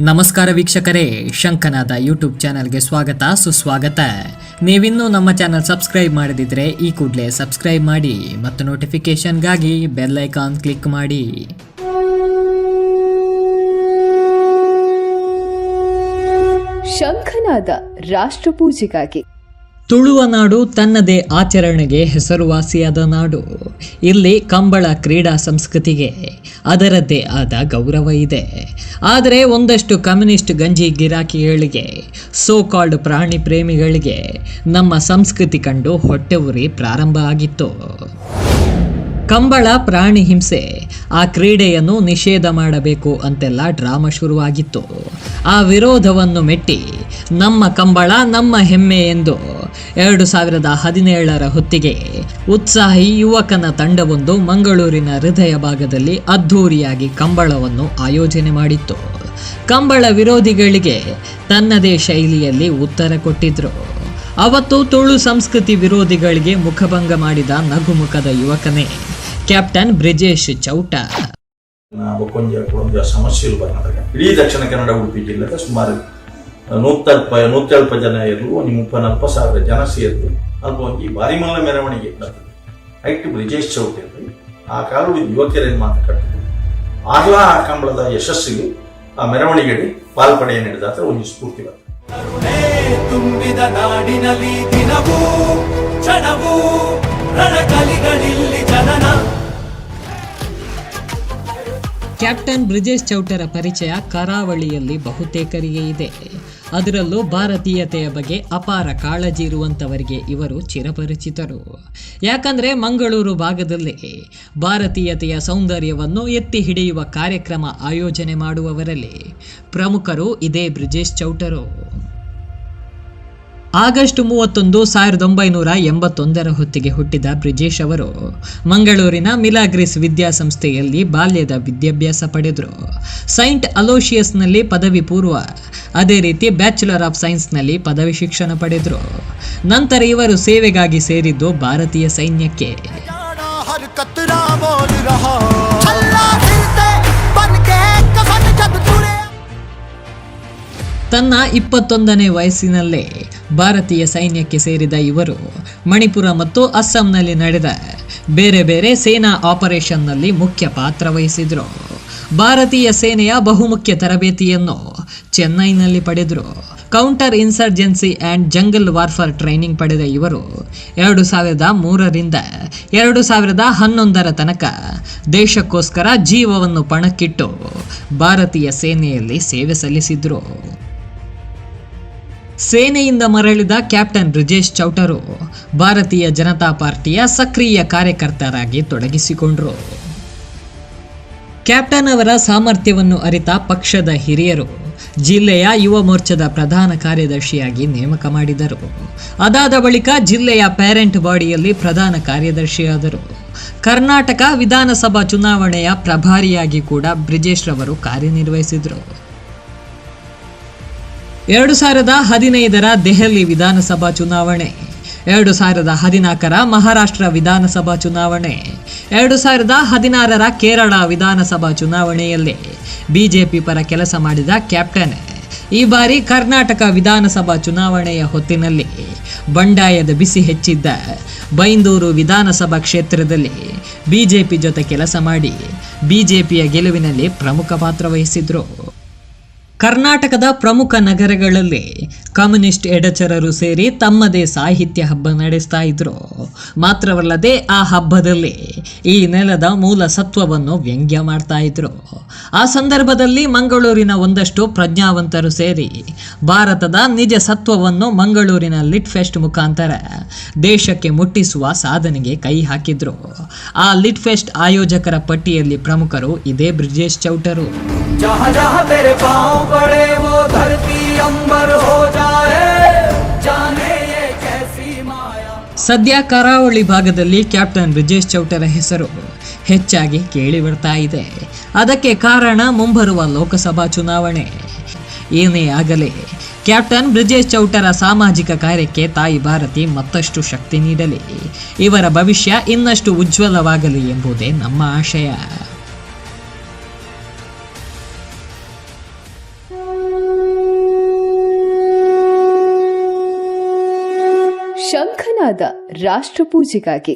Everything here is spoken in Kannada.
ನಮಸ್ಕಾರ ವೀಕ್ಷಕರೇ, ಶಂಕನಾದ ಯೂಟ್ಯೂಬ್ ಚಾನಲ್ಗೆ ಸ್ವಾಗತ ಸುಸ್ವಾಗತ. ನೀವಿನ್ನೂ ನಮ್ಮ ಚಾನಲ್ ಸಬ್ಸ್ಕ್ರೈಬ್ ಮಾಡದಿದ್ದರೆ ಈ ಕೂಡಲೇ ಸಬ್ಸ್ಕ್ರೈಬ್ ಮಾಡಿ ಮತ್ತು ನೋಟಿಫಿಕೇಶನ್ಗಾಗಿ ಬೆಲ್ ಐಕಾನ್ ಕ್ಲಿಕ್ ಮಾಡಿ. ಶಂಕನಾದ ರಾಷ್ಟ್ರಪೂಜೆಗಾಗಿ. ತುಳುವ ನಾಡು ತನ್ನದೇ ಆಚರಣೆಗೆ ಹೆಸರುವಾಸಿಯಾದ ನಾಡು. ಇಲ್ಲಿ ಕಂಬಳ ಕ್ರೀಡಾ ಸಂಸ್ಕೃತಿಗೆ ಅದರದ್ದೇ ಆದ ಗೌರವ ಇದೆ. ಆದರೆ ಒಂದಷ್ಟು ಕಮ್ಯುನಿಸ್ಟ್ ಗಂಜಿ ಗಿರಾಕಿಗಳಿಗೆ, ಸೋ ಕಾಲ್ಡ್ ಪ್ರಾಣಿ ಪ್ರೇಮಿಗಳಿಗೆ ನಮ್ಮ ಸಂಸ್ಕೃತಿ ಕಂಡು ಹೊಟ್ಟೆ ಉರಿ ಪ್ರಾರಂಭ ಆಗಿತ್ತು. ಕಂಬಳ ಪ್ರಾಣಿ ಹಿಂಸೆ, ಆ ಕ್ರೀಡೆಯನ್ನು ನಿಷೇಧ ಮಾಡಬೇಕು ಅಂತೆಲ್ಲ ಡ್ರಾಮಾ ಶುರುವಾಗಿತ್ತು. ಆ ವಿರೋಧವನ್ನು ಮೆಟ್ಟಿ ನಮ್ಮ ಕಂಬಳ ನಮ್ಮ ಹೆಮ್ಮೆ ಎಂದು 2017 ಹೊತ್ತಿಗೆ ಉತ್ಸಾಹಿ ಯುವಕನ ತಂಡವೊಂದು ಮಂಗಳೂರಿನ ಹೃದಯ ಭಾಗದಲ್ಲಿ ಅದ್ಧೂರಿಯಾಗಿ ಕಂಬಳವನ್ನು ಆಯೋಜನೆ ಮಾಡಿತ್ತು. ಕಂಬಳ ವಿರೋಧಿಗಳಿಗೆ ತನ್ನದೇ ಶೈಲಿಯಲ್ಲಿ ಉತ್ತರ ಕೊಟ್ಟಿದ್ರು. ಅವತ್ತು ತುಳು ಸಂಸ್ಕೃತಿ ವಿರೋಧಿಗಳಿಗೆ ಮುಖಭಂಗ ಮಾಡಿದ ನಗುಮುಖದ ಯುವಕನೇ ಕ್ಯಾಪ್ಟನ್ ಬ್ರಿಜೇಶ್ ಚೌಟ. ಸಮಸ್ಯೆಗಳು ಬರ್ನಾಟಕ ಇಡೀ ದಕ್ಷಿಣ ಕನ್ನಡ ಉಡುಪಿ ಜಿಲ್ಲೆದ ಸುಮಾರು 140 ಜನ ಇರಲು 30-40 ಜನ ಸೇರಿದ್ರು ಅಲ್ಪ ಈ ಬಾರಿ ಮಲ್ಲ ಮೆರವಣಿಗೆ ಐಟ್ ಬ್ರಿಜೇಶ್ ಚೌಟ ಆ ಕಾಲದ ಯುವಕರೇನು ಮಾತುಕಟ್ಟಿದ್ರು. ಆಗ್ಲ ಆ ಕಂಬಳದ ಯಶಸ್ಸಿಗೆ ಆ ಮೆರವಣಿಗೆಯಲ್ಲಿ ಪಾಲ್ಪಡೆ ನಡೆದ ಒಂದು ಸ್ಫೂರ್ತಿ ಬರ್ತದೆ. ತುಂಬಿದ ನಾಡಿನಲ್ಲಿ ದಿನವೂ ಕ್ಷಣವೂ ರಣಕಲಿಗಳಿಲ್ಲಿ ಜನನ. ಕ್ಯಾಪ್ಟನ್ ಬ್ರಿಜೇಶ್ ಚೌಟರ ಪರಿಚಯ ಕರಾವಳಿಯಲ್ಲಿ ಬಹುತೇಕರಿಗೆ ಇದೆ. ಅದರಲ್ಲೂ ಭಾರತೀಯತೆಯ ಬಗ್ಗೆ ಅಪಾರ ಕಾಳಜಿ ಇರುವಂಥವರಿಗೆ ಇವರು ಚಿರಪರಿಚಿತರು. ಯಾಕಂದರೆ ಮಂಗಳೂರು ಭಾಗದಲ್ಲಿ ಭಾರತೀಯತೆಯ ಸೌಂದರ್ಯವನ್ನು ಎತ್ತಿ ಹಿಡಿಯುವ ಕಾರ್ಯಕ್ರಮ ಆಯೋಜನೆ ಮಾಡುವವರಲ್ಲಿ ಪ್ರಮುಖರು ಇದೇ ಬ್ರಿಜೇಶ್ ಚೌಟರು. ಆಗಸ್ಟ್ 31, 1981 ಹೊತ್ತಿಗೆ ಹುಟ್ಟಿದ ಬ್ರಿಜೇಶ್ ಅವರು ಮಂಗಳೂರಿನ ಮಿಲಾಗ್ರಿಸ್ ವಿದ್ಯಾಸಂಸ್ಥೆಯಲ್ಲಿ ಬಾಲ್ಯದ ವಿದ್ಯಾಭ್ಯಾಸ ಪಡೆದರು. ಸೈಂಟ್ ಅಲೋಶಿಯಸ್ನಲ್ಲಿ ಪದವಿ ಪೂರ್ವ, ಅದೇ ರೀತಿ ಬ್ಯಾಚುಲರ್ ಆಫ್ ಸೈನ್ಸ್ನಲ್ಲಿ ಪದವಿ ಶಿಕ್ಷಣ ಪಡೆದರು. ನಂತರ ಇವರು ಸೇವೆಗಾಗಿ ಸೇರಿದ್ದು ಭಾರತೀಯ ಸೈನ್ಯಕ್ಕೆ. ತನ್ನ 21ನೇ ವಯಸ್ಸಿನಲ್ಲೇ ಭಾರತೀಯ ಸೈನ್ಯಕ್ಕೆ ಸೇರಿದ ಇವರು ಮಣಿಪುರ ಮತ್ತು ಅಸ್ಸಾಂನಲ್ಲಿ ನಡೆದ ಬೇರೆ ಬೇರೆ ಸೇನಾ ಆಪರೇಷನ್ನಲ್ಲಿ ಮುಖ್ಯ ಪಾತ್ರ ವಹಿಸಿದರು. ಭಾರತೀಯ ಸೇನೆಯ ಬಹುಮುಖ್ಯ ತರಬೇತಿಯನ್ನು ಚೆನ್ನೈನಲ್ಲಿ ಪಡೆದರು. Counter insurgency and jungle warfare training ಪಡೆದ ಇವರು 2003ರಿಂದ 2011 ತನಕ ದೇಶಕ್ಕೋಸ್ಕರ ಜೀವವನ್ನು ಪಣಕ್ಕಿಟ್ಟು ಭಾರತೀಯ ಸೇನೆಯಲ್ಲಿ ಸೇವೆ ಸಲ್ಲಿಸಿದರು. ಸೇನೆಯಿಂದ ಮರಳಿದ ಕ್ಯಾಪ್ಟನ್ ಬ್ರಿಜೇಶ್ ಚೌಟರು ಭಾರತೀಯ ಜನತಾ ಪಾರ್ಟಿಯ ಸಕ್ರಿಯ ಕಾರ್ಯಕರ್ತರಾಗಿ ತೊಡಗಿಸಿಕೊಂಡರು. ಕ್ಯಾಪ್ಟನ್ ಅವರ ಸಾಮರ್ಥ್ಯವನ್ನು ಅರಿತ ಪಕ್ಷದ ಹಿರಿಯರು ಜಿಲ್ಲೆಯ ಯುವ ಮೋರ್ಚಾದ ಪ್ರಧಾನ ಕಾರ್ಯದರ್ಶಿಯಾಗಿ ನೇಮಕ ಮಾಡಿದರು. ಅದಾದ ಬಳಿಕ ಜಿಲ್ಲೆಯ ಪೇರೆಂಟ್ ಬಾಡಿಯಲ್ಲಿ ಪ್ರಧಾನ ಕಾರ್ಯದರ್ಶಿಯಾದರು. ಕರ್ನಾಟಕ ವಿಧಾನಸಭಾ ಚುನಾವಣೆಯ ಪ್ರಭಾರಿಯಾಗಿ ಕೂಡ ಬ್ರಿಜೇಶ್ ರವರು ಕಾರ್ಯನಿರ್ವಹಿಸಿದರು. 2015 ದೆಹಲಿ ವಿಧಾನಸಭಾ ಚುನಾವಣೆ, 2014 ಮಹಾರಾಷ್ಟ್ರ ವಿಧಾನಸಭಾ ಚುನಾವಣೆ, 2016 ಕೇರಳ ವಿಧಾನಸಭಾ ಚುನಾವಣೆಯಲ್ಲಿ ಬಿಜೆಪಿ ಪರ ಕೆಲಸ ಮಾಡಿದ ಕ್ಯಾಪ್ಟನ್ ಈ ಬಾರಿ ಕರ್ನಾಟಕ ವಿಧಾನಸಭಾ ಚುನಾವಣೆಯ ಹೊತ್ತಿನಲ್ಲಿ ಬಂಡಾಯದ ಬಿಸಿ ಹೆಚ್ಚಿದ್ದ ಬೈಂದೂರು ವಿಧಾನಸಭಾ ಕ್ಷೇತ್ರದಲ್ಲಿ ಬಿಜೆಪಿ ಜೊತೆ ಕೆಲಸ ಮಾಡಿ ಬಿಜೆಪಿಯ ಗೆಲುವಿನಲ್ಲಿ ಪ್ರಮುಖ ಪಾತ್ರ ವಹಿಸಿದ್ರು. ಕರ್ನಾಟಕದ ಪ್ರಮುಖ ನಗರಗಳಲ್ಲಿ ಕಮ್ಯುನಿಸ್ಟ್ ಎಡಚರರು ಸೇರಿ ತಮ್ಮದೇ ಸಾಹಿತ್ಯ ಹಬ್ಬ ನಡೆಸ್ತಾ ಇದ್ರು. ಮಾತ್ರವಲ್ಲದೆ ಆ ಹಬ್ಬದಲ್ಲಿ ಈ ನೆಲದ ಮೂಲ ಸತ್ವವನ್ನು ವ್ಯಂಗ್ಯ ಮಾಡ್ತಾ ಇದ್ರು. ಆ ಸಂದರ್ಭದಲ್ಲಿ ಮಂಗಳೂರಿನ ಒಂದಷ್ಟು ಪ್ರಜ್ಞಾವಂತರು ಸೇರಿ ಭಾರತದ ನಿಜ ಸತ್ವವನ್ನು ಮಂಗಳೂರಿನ ಲಿಟ್ ಫೆಸ್ಟ್ ಮುಖಾಂತರ ದೇಶಕ್ಕೆ ಮುಟ್ಟಿಸುವ ಸಾಧನೆಗೆ ಕೈ ಹಾಕಿದ್ರು. ಆ ಲಿಟ್ ಫೆಸ್ಟ್ ಆಯೋಜಕರ ಪಟ್ಟಿಯಲ್ಲಿ ಪ್ರಮುಖರು ಇದೇ ಬ್ರಿಜೇಶ್ ಚೌಟರು. ಸದ್ಯ ಕರಾವಳಿ ಭಾಗದಲ್ಲಿ ಕ್ಯಾಪ್ಟನ್ ಬ್ರಿಜೇಶ್ ಚೌಟರ ಹೆಸರು ಹೆಚ್ಚಾಗಿ ಕೇಳಿ ಬರ್ತಾ ಇದೆ. ಅದಕ್ಕೆ ಕಾರಣ ಮುಂಬರುವ ಲೋಕಸಭಾ ಚುನಾವಣೆ. ಏನೇ ಆಗಲಿ ಕ್ಯಾಪ್ಟನ್ ಬ್ರಿಜೇಶ್ ಚೌಟರ ಸಾಮಾಜಿಕ ಕಾರ್ಯಕ್ಕೆ ತಾಯಿ ಭಾರತಿ ಮತ್ತಷ್ಟು ಶಕ್ತಿ ನೀಡಲಿ, ಇವರ ಭವಿಷ್ಯ ಇನ್ನಷ್ಟು ಉಜ್ವಲವಾಗಲಿ ಎಂಬುದೇ ನಮ್ಮ ಆಶಯ. ಶಂಖನಾದ ರಾಷ್ಟ್ರಪೂಜೆಗಾಗಿ